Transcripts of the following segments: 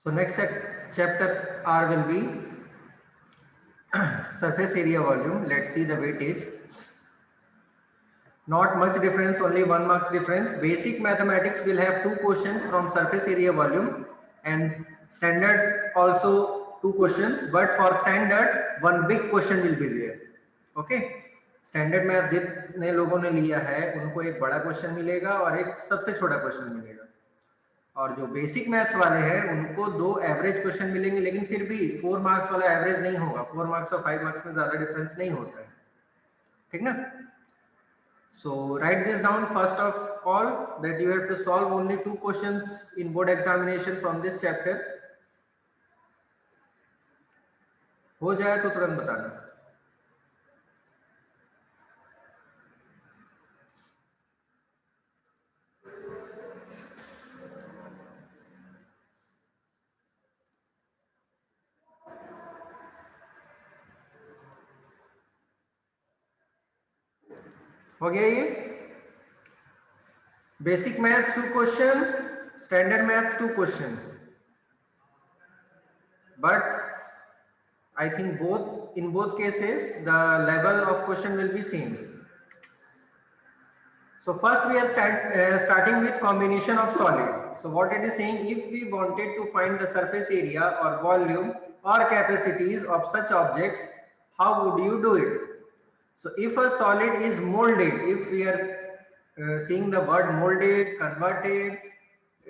So next chapter R will be surface area volume. Let's see the weightage. Not much difference, only 1 marks difference. Basic mathematics will have 2 questions from surface area volume, and standard also 2 questions, but for standard one big question will be there. Okay, standard math जितने लोगों ने लिया है उनको एक बड़ा question मिलेगा और एक सबसे छोटा क्वेश्चन मिलेगा, और जो बेसिक मैथ्स वाले हैं उनको 2 एवरेज क्वेश्चन मिलेंगे, लेकिन फिर भी 4 मार्क्स वाला एवरेज नहीं होगा, 4 मार्क्स और 5 मार्क्स में ज्यादा डिफरेंस नहीं होता है, ठीक ना। So write this down first of all, that you have to solve only 2 questions in board examination from this chapter. हो जाए तो तुरंत बताना। हो गया ये? Basic maths 2 question, standard maths 2 question, but I think in both cases the level of question will be same. So first we are starting with combination of solid. So what it is saying, if we wanted to find the surface area or volume or capacities of such objects, how would you do it? So if a solid is molded, if we are seeing the word molded, converted,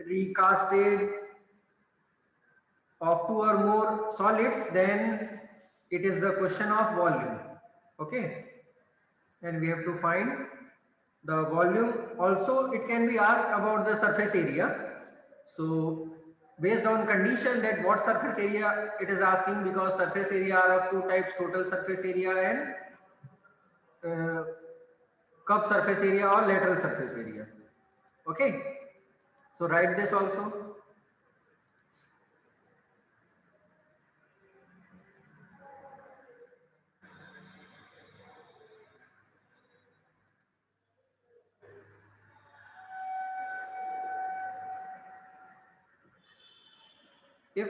recasted of 2 or more solids, then it is the question of volume. Okay, and we have to find the volume. Also it can be asked about the surface area. So based on condition that what surface area it is asking, because surface area are of 2 types, total surface area and curved surface area or lateral surface area. Okay, so write this also. If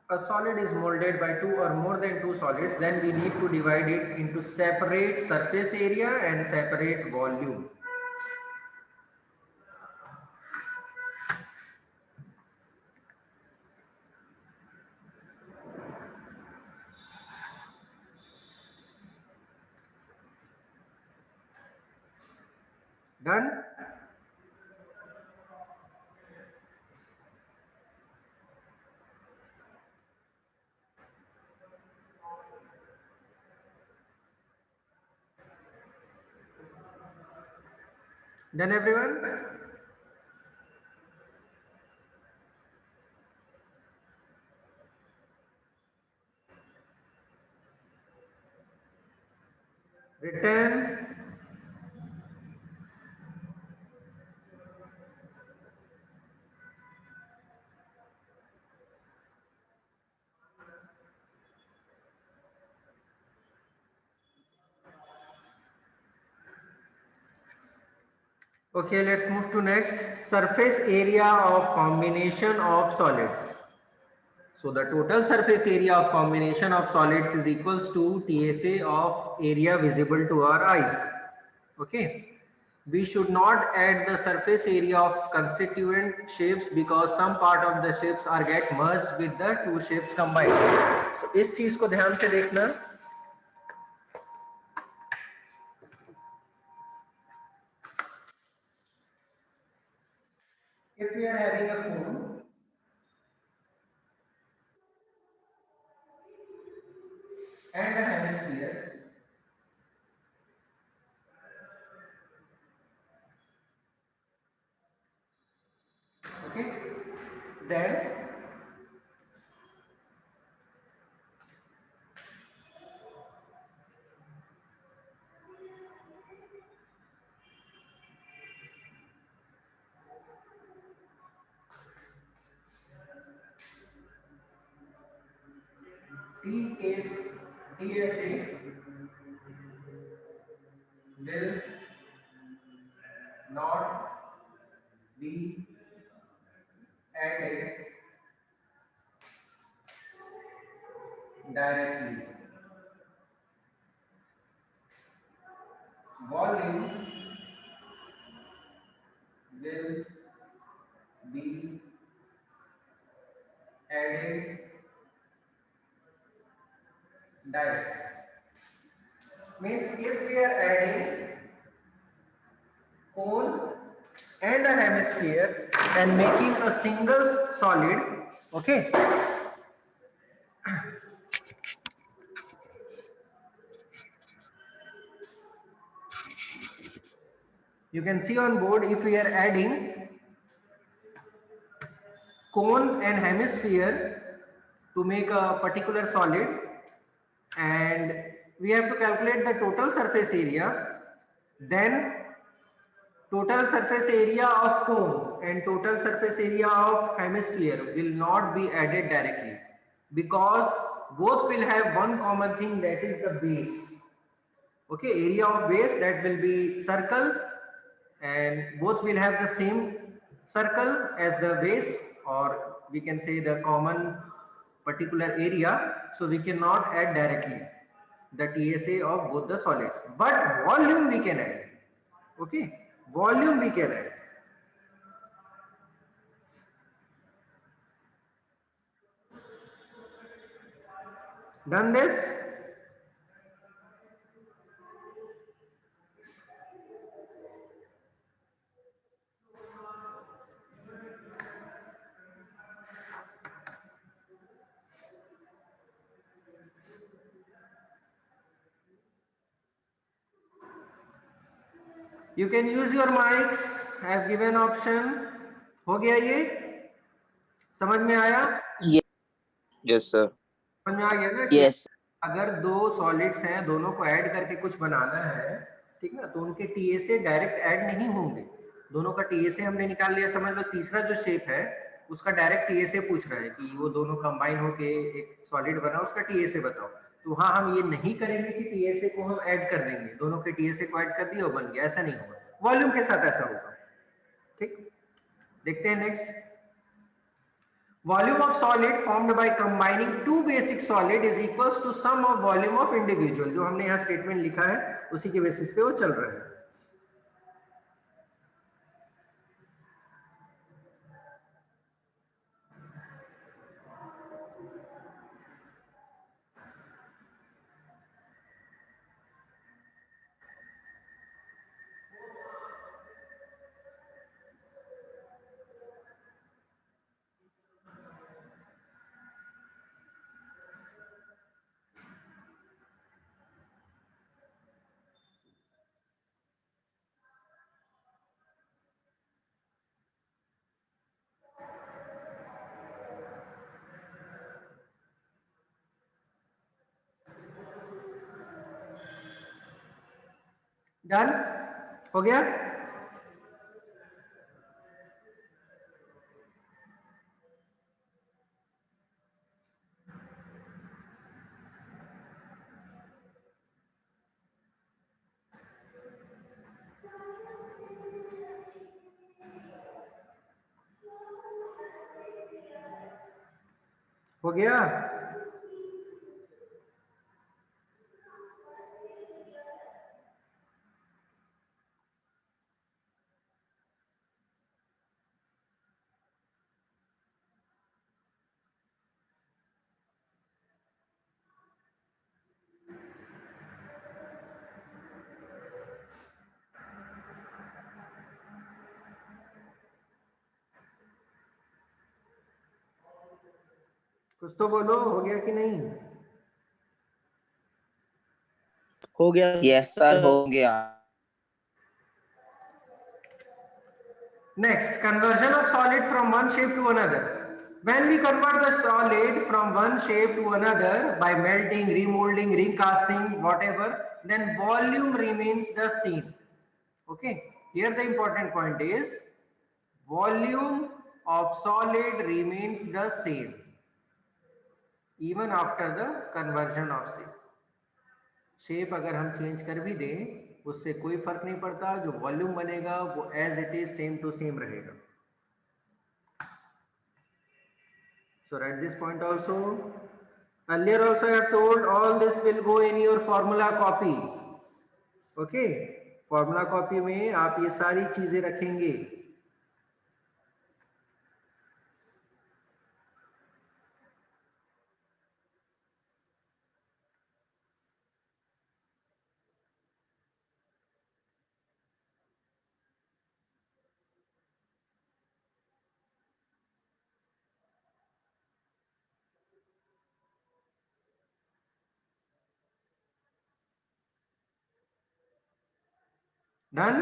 a solid is molded by 2 or more than 2 solids, then we need to divide it into separate surface area and separate volume. Done? Done everyone? Written? Okay, let's move to next. Surface area of combination of solids. So the total surface area of combination of solids is equals to TSA of area visible to our eyes. Okay. We should not add the surface area of constituent shapes because some part of the shapes are get merged with the 2 shapes combined. So इस चीज को ध्यान से देखना. If we are having a cone and a hemisphere, okay, then TSA will not be added directly. Volume will be added directly. Means if we are adding cone and a hemisphere and making a single solid, okay, you can see on board if we are adding cone and hemisphere to make a particular solid, and we have to calculate the total surface area, then total surface area of cone and total surface area of hemisphere will not be added directly, because both will have one common thing, that is the base. Okay, area of base, that will be circle, and both will have the same circle as the base, or we can say the common particular area, so we cannot add directly the TSA of both the solids, but volume we can add. Okay, volume we can add. Done this? You can use your mics. I have given option. हो गया ये? समझ में आया? Yes, sir. समझ में आ गया ना कि Yes. अगर दो सॉलिड्स हैं, दोनों को ऐड करके कुछ बनाना है, ठीक ना, तो उनके टीएसए डायरेक्ट ऐड नहीं होंगे. दोनों का टीएसए हमने निकाल लिया, समझ लो तीसरा जो शेप है उसका डायरेक्ट टीएसए पूछ रहा है कि वो दोनों कंबाइन होके एक सॉलिड बना, उसका टीएसए बताओ. तो हाँ, हम ये नहीं करेंगे कि टीएसए को हम ऐड कर देंगे, दोनों के टीएसए को ऐड कर दिया और बन गया, ऐसा नहीं होगा. वॉल्यूम के साथ ऐसा होगा. ठीक, देखते हैं next. Volume of solid formed by combining two basic solid is equals to sum of volume of individual. जो हमने यहाँ स्टेटमेंट लिखा है उसी के बेसिस पे वो चल रहा है. डन हो गया. हो गया. कुछ तो बोलो, हो गया कि नहीं? हो गया. Yes sir, हो गया. Next, conversion of solid from one shape to another. When we convert the solid from one shape to another by melting, remolding, recasting, whatever, then volume remains the same. Okay, here the important point is volume of solid remains the same even after the conversion of shape. Shape अगर हम change कर भी दें उससे कोई फर्क नहीं पड़ता, जो वॉल्यूम बनेगा वो as it is same to same रहेगा. So write this point also. earlier also I have told all this will go in your formula copy. Okay, formula copy में आप ये सारी चीजें रखेंगे. Done?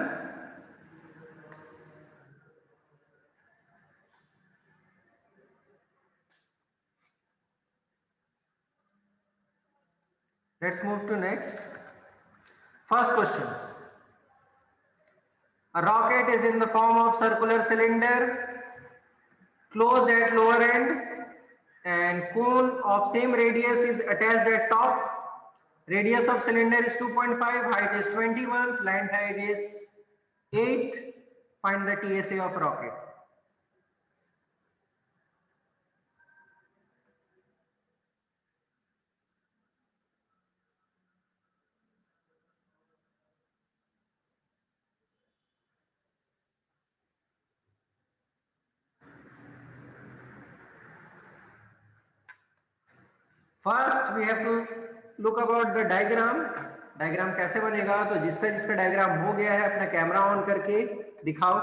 Let's move to next. First question. A rocket is in the form of circular cylinder closed at lower end and cone of same radius is attached at top. Radius of cylinder is 2.5, height is 21, land height is 8. Find the TSA of rocket. First we have to look about the diagram. Diagram कैसे बनेगा? तो जिसका जिसका diagram हो गया है अपना camera on करके दिखाओ.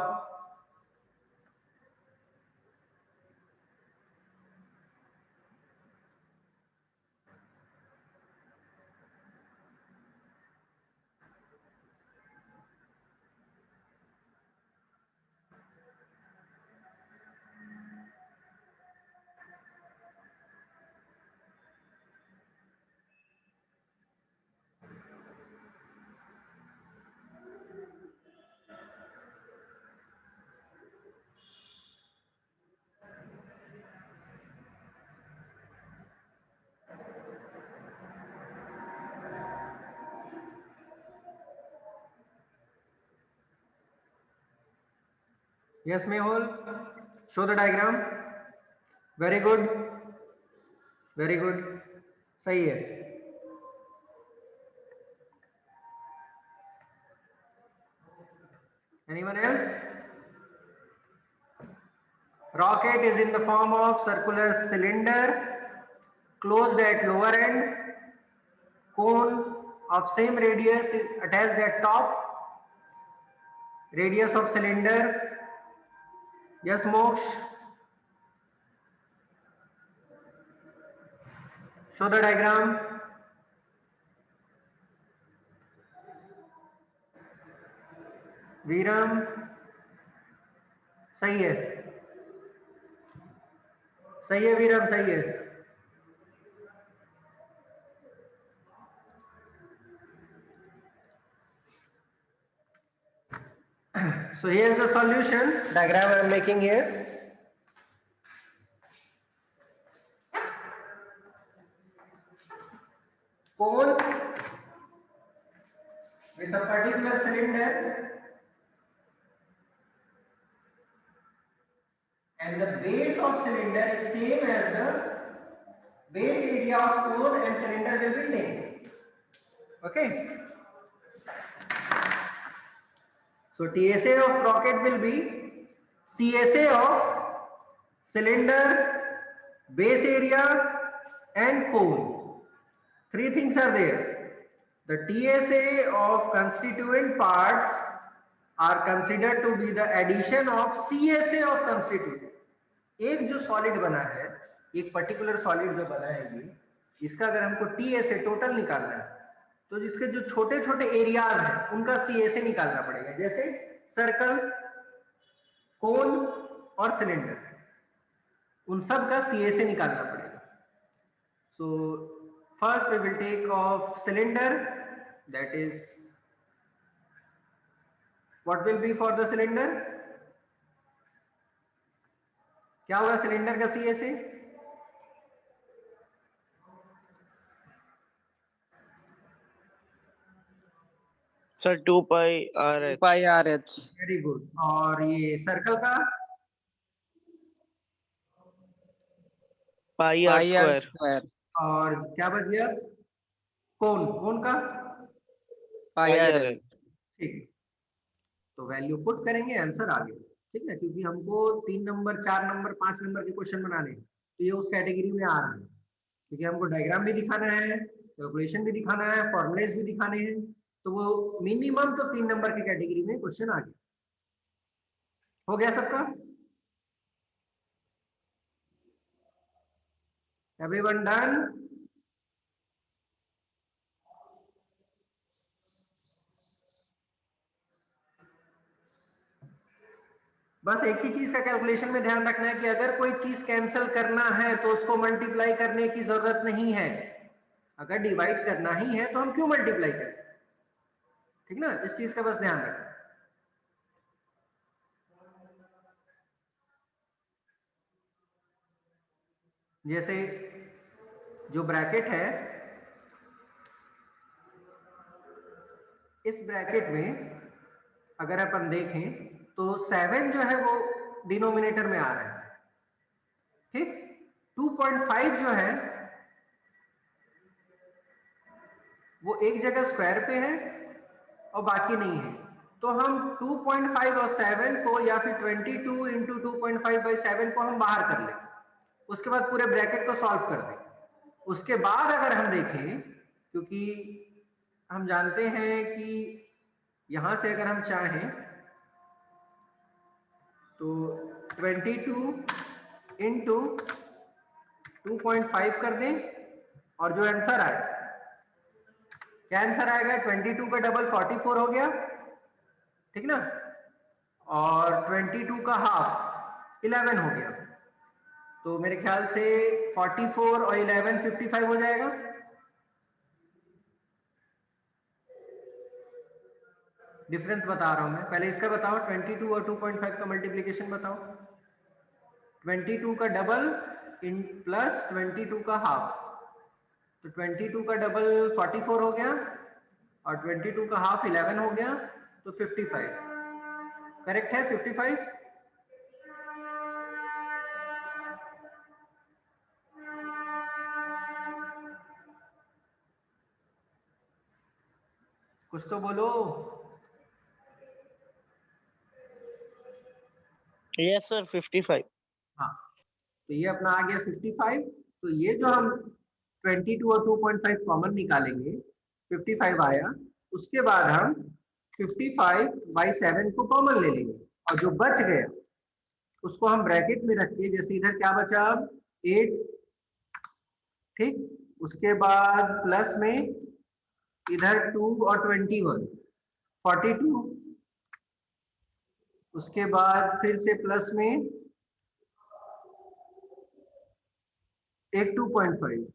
Yes, Mehul, show the diagram. Very good, very good. सही है. Anyone else? Rocket is in the form of circular cylinder closed at lower end. Cone of same radius is attached at top. Radius of cylinder. Yes, Moksh. Show the diagram. Viram. सही है. सही है वीरम, सही है. So here is the solution diagram I am making here. Cone with a particular cylinder and the base of cylinder is same as the base area of cone and cylinder will be same. Okay. So TSA of rocket will be CSA of cylinder, base area and cone. Three things are there. The TSA of constituent parts are considered to be the addition of CSA of constituent. एक जो solid बना है, एक particular solid जो बना है ये, इसका अगर हमको TSA टोटल निकालना है तो जिसके जो छोटे छोटे एरियाज हैं उनका CSA निकालना पड़ेगा. जैसे सर्कल, कोन और सिलेंडर, उन सब का CSA निकालना पड़ेगा. So first we will take of cylinder, that is what will be for the cylinder? क्या होगा सिलेंडर का CSA? सर 2 पाई आर एच. Very good. और ये सर्कल का पाई आर स्क्वायर. और क्या बच गया, कौन कौन का, पायर। ठीक। तो वैल्यू पुट करेंगे, आंसर आ गया। ठीक है, क्योंकि हमको 3 नंबर 4 नंबर 5 नंबर के क्वेश्चन बनाने हैं, तो ये उस कैटेगरी में आ रहा है, क्योंकि हमको डायग्राम भी दिखाना है, कैलकुलेशन भी दिखाना है, फॉर्मुलेस भी दिखाने हैं, तो वो मिनिमम तो 3 नंबर की कैटेगरी में क्वेश्चन आ गया। हो गया सबका, एवरीवन डन? बस एक ही चीज का कैलकुलेशन में ध्यान रखना है कि अगर कोई चीज कैंसिल करना है तो उसको मल्टीप्लाई करने की जरूरत नहीं है। अगर डिवाइड करना ही है तो हम क्यों मल्टीप्लाई करें, ठीक ना, इस चीज का बस ध्यान रखना। जैसे जो ब्रैकेट है, इस ब्रैकेट में अगर अपन देखें तो 7 जो है वो डिनोमिनेटर में आ रहा है, ठीक। 2.5 जो है वो एक जगह स्क्वायर पे है और बाकी नहीं है, तो हम 2.5 और 7 को, या फिर 22 इंटू 2.5/7 को हम बाहर कर लें, उसके बाद पूरे ब्रैकेट को सॉल्व कर दें। उसके बाद अगर हम देखें, क्योंकि हम जानते हैं कि यहां से अगर हम चाहें तो 22 इंटू 2.5 कर दें, और जो आंसर आए, क्या आंसर आएगा, 22 का डबल 44 हो गया, ठीक ना, और 22 का हाफ 11 हो गया, तो मेरे ख्याल से 44 और 11 55 हो जाएगा। डिफरेंस बता रहा हूं मैं, पहले इसका बताओ, 22 और 2.5 का मल्टीप्लीकेशन बताओ। 22 का डबल इन प्लस 22 का हाफ, तो 22 का डबल 44 हो गया और 22 का हाफ 11 हो गया, तो 55। करेक्ट है 55। कुछ तो बोलो। Yes sir 55। हाँ, तो ये अपना आ गया 55। तो ये जो हम 22 और 2.5 कॉमन निकालेंगे, 55 आया, उसके बाद हम 55/7 को कॉमन ले लेंगे, और जो बच गया उसको हम ब्रैकेट में रख के, जैसे इधर क्या बचा अब 8, ठीक, उसके बाद प्लस में इधर 2 और 21 42, उसके बाद फिर से प्लस में एक 2.5,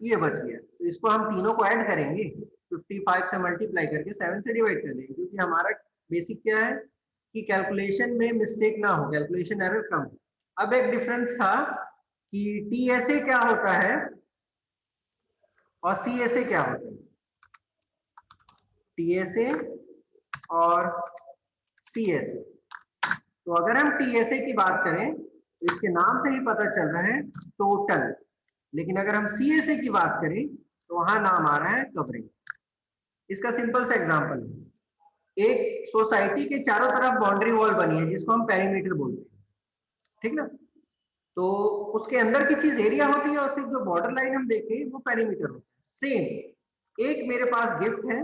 ये बच गया। तो इसको हम तीनों को ऐड करेंगे, 55 से मल्टीप्लाई करके 7 से डिवाइड कर देंगे, क्योंकि हमारा बेसिक क्या है कि कैलकुलेशन में मिस्टेक ना हो, कैलकुलेशन एरर कम हो। अब एक डिफरेंस था कि टीएसए क्या होता है और सीएसए क्या होता है। टीएसए और सीएसए, तो अगर हम टीएसए की बात करें तो इसके नाम से ही पता चल रहा है टोटल, लेकिन अगर हम सीएसए की बात करें तो वहां नाम आ रहा है कवरिंग। इसका सिंपल सा एग्जांपल है, एक सोसाइटी के चारों तरफ बाउंड्री वॉल बनी है जिसको हम पेरीमीटर बोलते हैं, ठीक ना, तो उसके अंदर की चीज एरिया होती है और सिर्फ जो बॉर्डर लाइन हम देखें वो पेरीमीटर होता है। सेम एक मेरे पास गिफ्ट है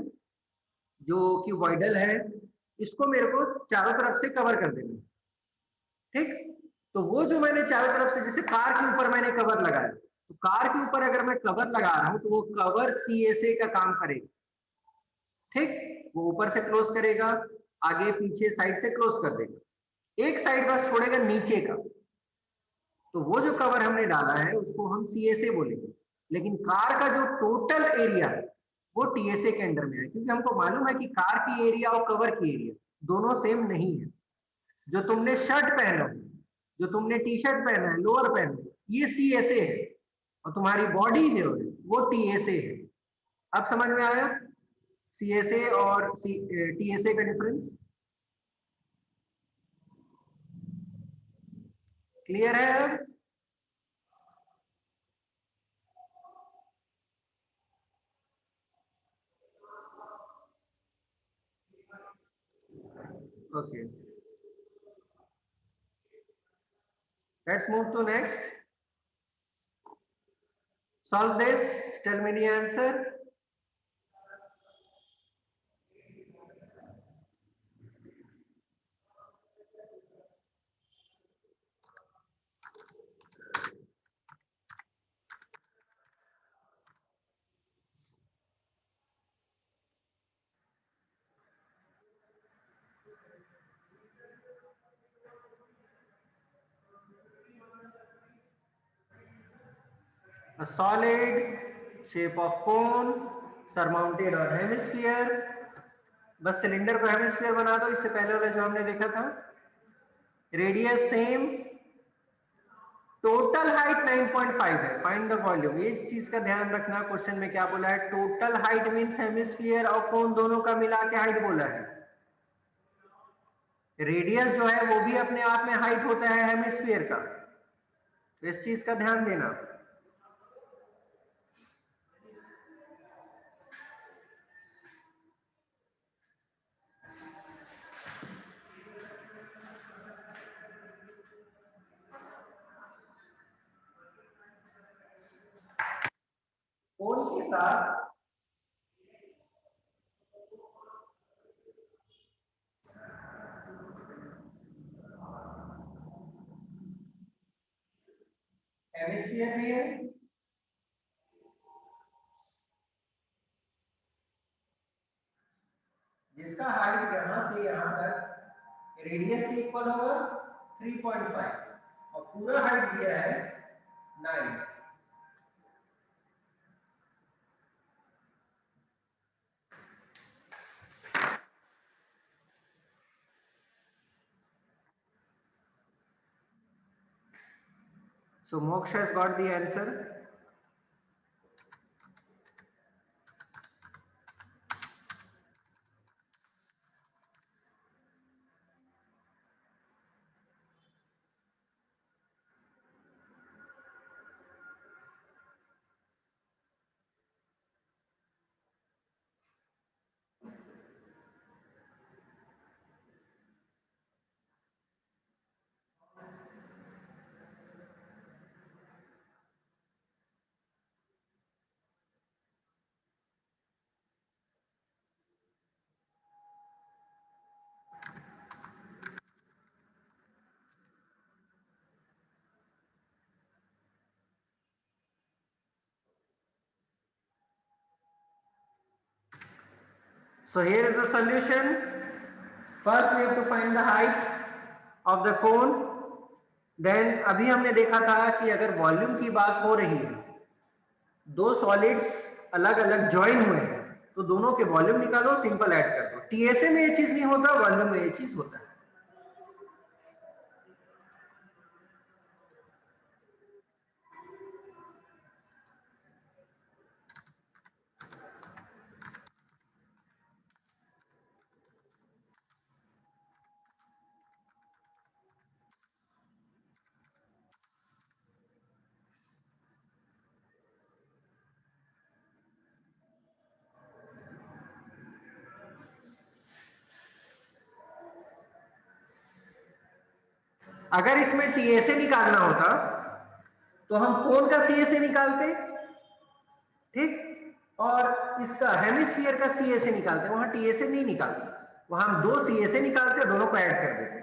जो क्यूबॉइडल है, इसको मेरे को चारों तरफ से कवर कर देना है, ठीक। तो वो जो मैंने चारों तरफ से, जैसे कार के ऊपर मैंने कवर लगाया, तो कार के ऊपर अगर मैं कवर लगा रहा हूं तो वो कवर सीएसए का काम करेगा, ठीक, वो ऊपर से क्लोज करेगा, आगे पीछे साइड से क्लोज कर देगा, एक साइड बस छोड़ेगा नीचे का, तो वो जो कवर हमने डाला है उसको हम सीएसए बोलेंगे। लेकिन कार का जो टोटल एरिया है वो टीएसए के अंडर में है, क्योंकि हमको मालूम है कि कार की एरिया और कवर की एरिया दोनों सेम नहीं है। जो तुमने शर्ट पहना है, जो तुमने टी शर्ट पहना है, लोअर पहना है, ये सीएसए है, और तुम्हारी बॉडी जो है वो टीएसए है। अब समझ में आया सीएसए और टीएसए का डिफरेंस? क्लियर है अब? Okay. Let's move to next. Solve this. Tell me the answer. A solid shape of cone surmounted on hemisphere. बस सिलेंडर को हेमिस्फीयर बना दो, इससे पहले वाला जो हमने देखा था. रेडियस सेम, टोटल हाइट 9.5 है. Find the volume. ये चीज का ध्यान रखना, क्वेश्चन में क्या बोला है, टोटल हाइट मींस हेमिस्फीयर और कोन दोनों का मिला के हाइट बोला है. रेडियस जो है वो भी अपने आप में हाइट होता है हेमिस्फीयर का, तो इस चीज का ध्यान देना. कोन के साथ हेमिस्फीयर भी है, जिसका हाइट यहां से यहां तक रेडियस के इक्वल होगा 3.5 और पूरा हाइट दिया है 9. So Moksha has got the answer. So here is the solution. First we have to find the height of the cone. Then अभी हमने देखा था कि अगर वॉल्यूम की बात हो रही है, दो सॉलिड्स अलग अलग ज्वाइन हुए हैं, तो दोनों के वॉल्यूम निकालो, सिंपल ऐड कर दो. टीएसए में ये चीज नहीं होता, वॉल्यूम में ये चीज होता है. अगर इसमें टीएसए निकालना होता तो हम कोन का सीएसए निकालते, ठीक, और इसका हेमिस्फीयर का सीएसए निकालते. वहां टीएसए नहीं निकालते, वहां हम दो सीएसए निकालते और दोनों को ऐड कर देते.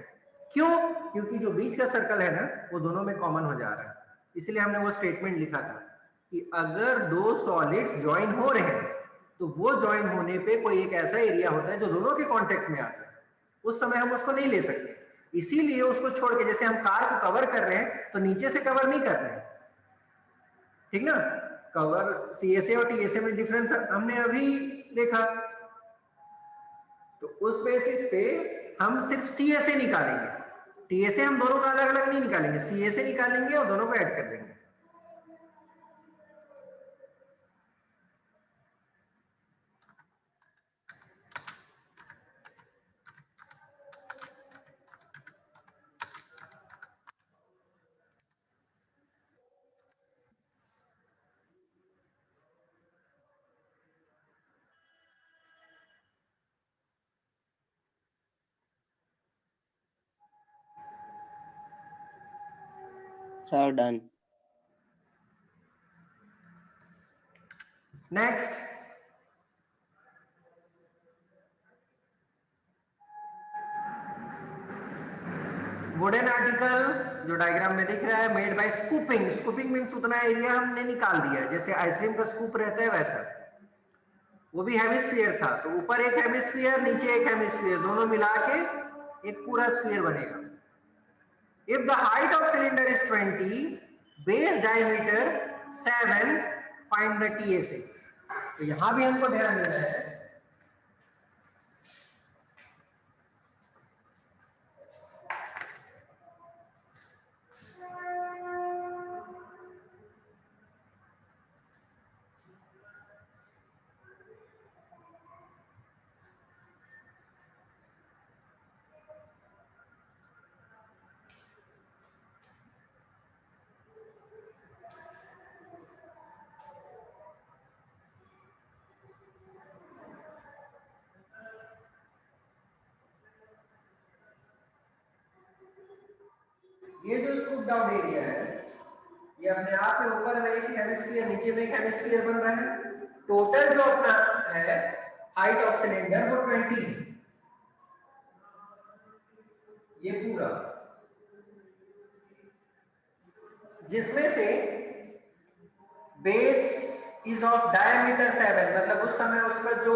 क्यों? क्योंकि जो बीच का सर्कल है ना वो दोनों में कॉमन हो जा रहा है. इसलिए हमने वो स्टेटमेंट लिखा था कि अगर दो सॉलिड्स ज्वाइन हो रहे हैं तो वो ज्वाइन होने पे कोई एक ऐसा एरिया होता है जो दोनों के कांटेक्ट में आता है, उस समय हम उसको नहीं ले सकते. इसीलिए उसको छोड़ के, जैसे हम कार को कवर कर रहे हैं तो नीचे से कवर नहीं कर रहे हैं, ठीक ना. कवर सीएसए और टीएसए में डिफरेंस हमने अभी देखा, तो उस बेसिस पे हम सिर्फ सीएसए निकालेंगे. टीएसए हम दोनों का अलग अलग नहीं निकालेंगे, सीएसए निकालेंगे और दोनों को ऐड कर देंगे. Sir, done. Next, wooden article जो डायग्राम में दिख रहा है, made by scooping. Scooping means उतना एरिया हमने निकाल दिया, जैसे आइसक्रीम का स्कूप रहता है वैसा। वो भी हेमिस्फीयर था, तो ऊपर एक हेमिस्फीयर, नीचे एक हेमिस्फीयर, दोनों मिला के एक पूरा स्फीयर बनेगा। If the height of cylinder is 20, base diameter 7, find the TSA। तो यहां भी हमको ध्यान देना है, ये जो स्कूप डाउन एरिया है, ये अपने आप में ऊपर में एक हेमिस्फीयर, नीचे में एक हेमिस्फीयर बन रहा है। टोटल जो अपना है हाइट ऑफ सिलेंडर वो 20 है, ये पूरा, जिसमें से बेस इज ऑफ डायमीटर 7, मतलब उस समय उसका जो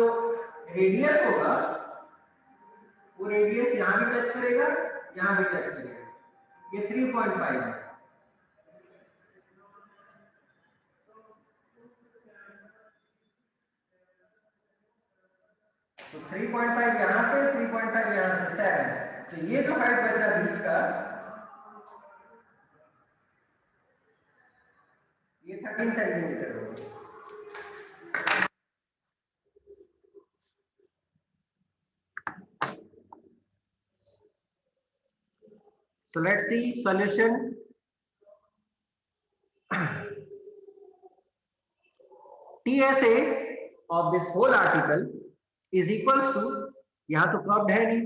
रेडियस होगा वो रेडियस यहां भी टच करेगा, यहां भी टच करेगा, ये 3.5 है। तो 3.5 यहां से, 3.5 यहां से, 7। तो ये जो हाइट बचा बीच का, ये 13 सेंटीमीटर होगा। So let's see solution। TSA of this whole article is equals to, यहाँ तो कर्व्ड है नहीं,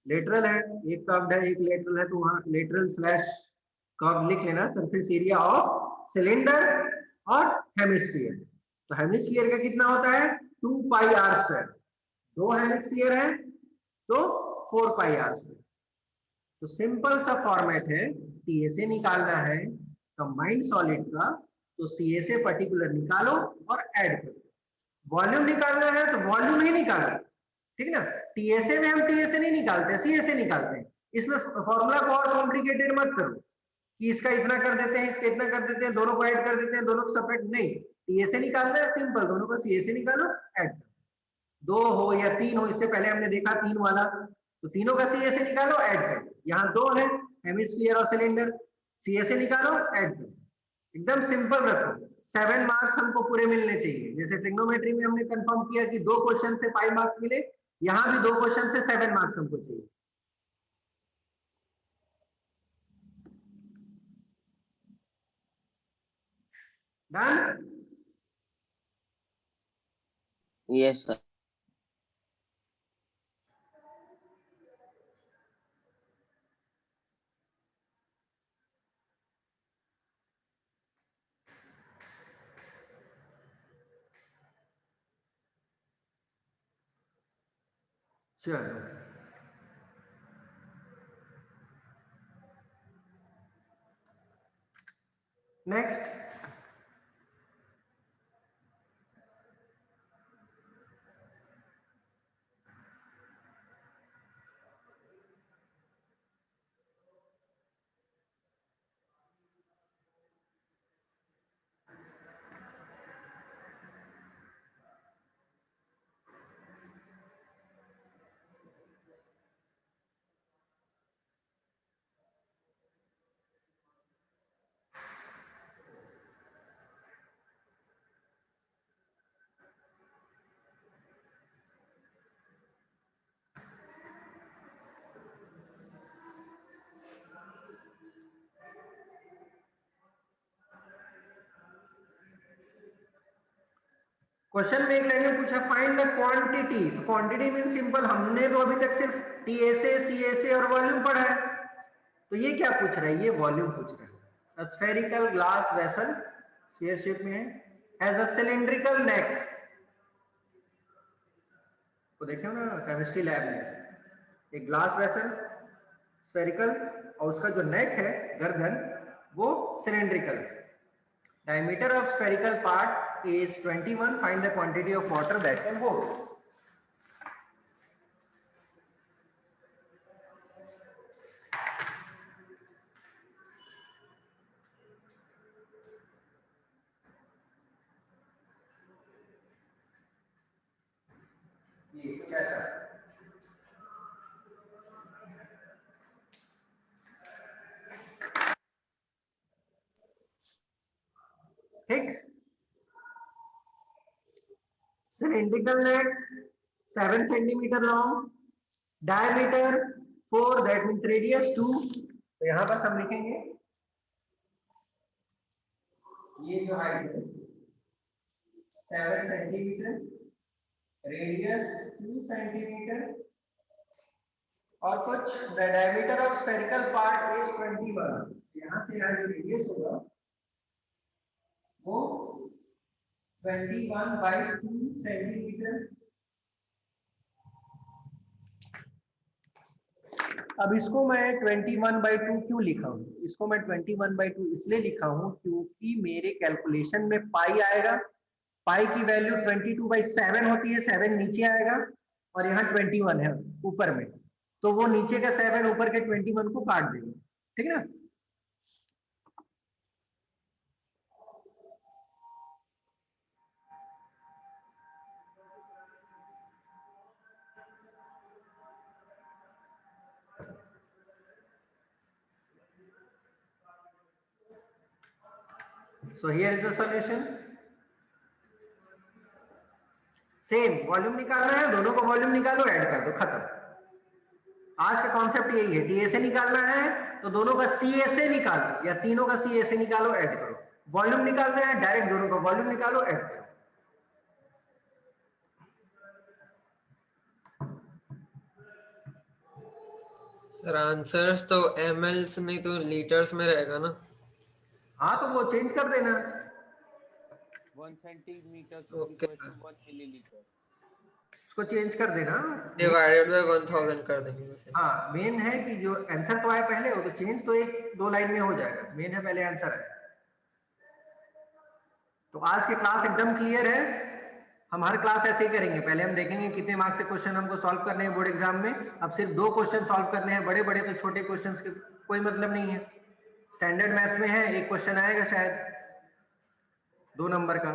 लेटरल है, एक कर्व्ड है एक लेटरल है, तो वहां लेटरल स्लैश कर्व लिख लेना, सरफेस एरिया ऑफ सिलेंडर और हेमिस्फीयर। तो हेमिस्फीयर का कितना होता है 2 पाई आर स्क्वायर, दो हेमिस्फीयर है तो 4 पाई आर स्क्वायर। तो सिंपल सा फॉर्मेट है, टीएसए निकालना है कंबाइंड सॉलिड का, तो सीएसए पर्टिकुलर निकालो और ऐड करो। वॉल्यूम निकालना है तो वॉल्यूम ही निकालो, ठीक ना। टीएसए में हम टीएसए नहीं निकालते, सीएसए निकालते हैं। इसमें फॉर्मूला को और कॉम्प्लिकेटेड मत करो कि इसका इतना कर देते हैं, इसका इतना कर देते हैं, दोनों को ऐड कर देते हैं, दोनों को सेपरेट नहीं। टीएसए निकालना है सिंपल, दोनों का सीएसए निकालो, ऐड करो। 2 हो या 3 हो, इससे पहले हमने देखा 3 वाला, तो तीनों का सीएसए निकालो, ऐड करो। यहाँ 2 है, हेमिस्फीयर और सिलेंडर, सीएसए निकालो, ऐड करो। एकदम सिंपल रखो। 7 मार्क्स हमको पूरे मिलने चाहिए। जैसे ट्रिग्नोमेट्री में हमने कंफर्म किया कि 2 क्वेश्चन से 5 मार्क्स मिले, यहाँ भी 2 क्वेश्चन से 7 मार्क्स हमको चाहिए। डन? Yes, sir. चलो, नेक्स्ट। क्वेश्चन में एक लाइन में पूछा फाइंड द क्वांटिटी। तो क्वांटिटी मीन सिंपल, हमने तो अभी तक सिर्फ टीएसए, सीएसए और वॉल्यूम पढ़ा है, तो ये क्या पूछ रहा है, ये वॉल्यूम पूछ रहा है। A spherical glass vessel sphere shape में है, has a cylindrical neck. तो देखे ना केमिस्ट्री लैब में एक ग्लास वेसल स्फेरिकल और उसका जो नेक है गर्दन वो cylindrical. Diameter of spherical part is 21. Find the quantity of water that can hold. ये कुछ ऐसा. ठीक. Cylindrical neck 7 centimeter long, diameter 4, that means radius 2. तो यहां बस हम लिखेंगे ये जो हाइट है 7 सेंटीमीटर, रेडियस 2 सेंटीमीटर और कुछ. The diameter of spherical part is 21. यहां से यहाँ जो रेडियस होगा वो 21/2 सेंटीमीटर. अब इसको मैं 21/2 क्यों लिखा हूं? इसको मैं 21/2 इसलिए लिखा हूं क्योंकि मेरे कैलकुलेशन में पाई आएगा. पाई की वैल्यू 22/7 होती है. 7 नीचे आएगा और यहाँ 21 है ऊपर में, तो वो नीचे का 7 ऊपर के 21 को काट देगा. ठीक है ना? So here is the solution. Same volume निकालना है, दोनों का वॉल्यूम निकालो, ऐड कर दो, खत्म. आज का कॉन्सेप्ट यही है. डी से निकालना है तो दोनों का सी से निकालो या तीनों का सी से निकालो, ऐड करो. वॉल्यूम निकालना है डायरेक्ट दोनों का वॉल्यूम निकालो, ऐड करो. सर आंसर्स तो mls नहीं तो लीटर्स में रहेगा ना? हाँ तो वो चेंज कर देना. 1 centimeter Okay, equal sir. to 1 milliliter. उसको चेंज कर देना. डिवाइडेड बाय 1000 कर देंगे वैसे. हाँ मेन है कि जो आंसर तो आए पहले हो तो चेंज तो 1-2 लाइन में हो जाएगा. मेन है पहले आंसर है. तो आज की क्लास एकदम क्लियर है. हम हर क्लास ऐसे ही करेंगे. पहले हम देखेंगे कितने मार्क्स के क्वेश्चन हमको सॉल्व करने हैं बोर्ड एग्जाम में. अब सिर्फ 2 क्वेश्चन सॉल्व करने हैं. बड़े बड़े तो छोटे क्वेश्चंस के कोई मतलब नहीं है. स्टैंडर्ड मैथ्स में है, एक क्वेश्चन आएगा शायद 2 नंबर का.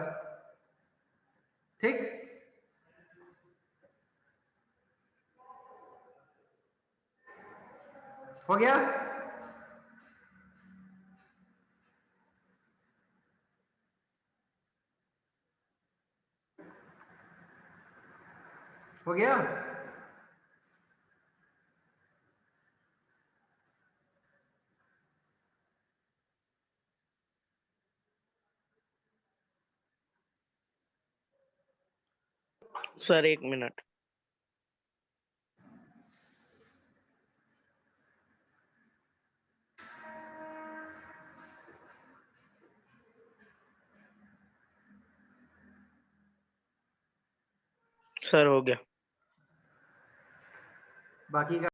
ठीक. हो गया? हो गया? Sir 1 minute. सर हो गया. बाकी का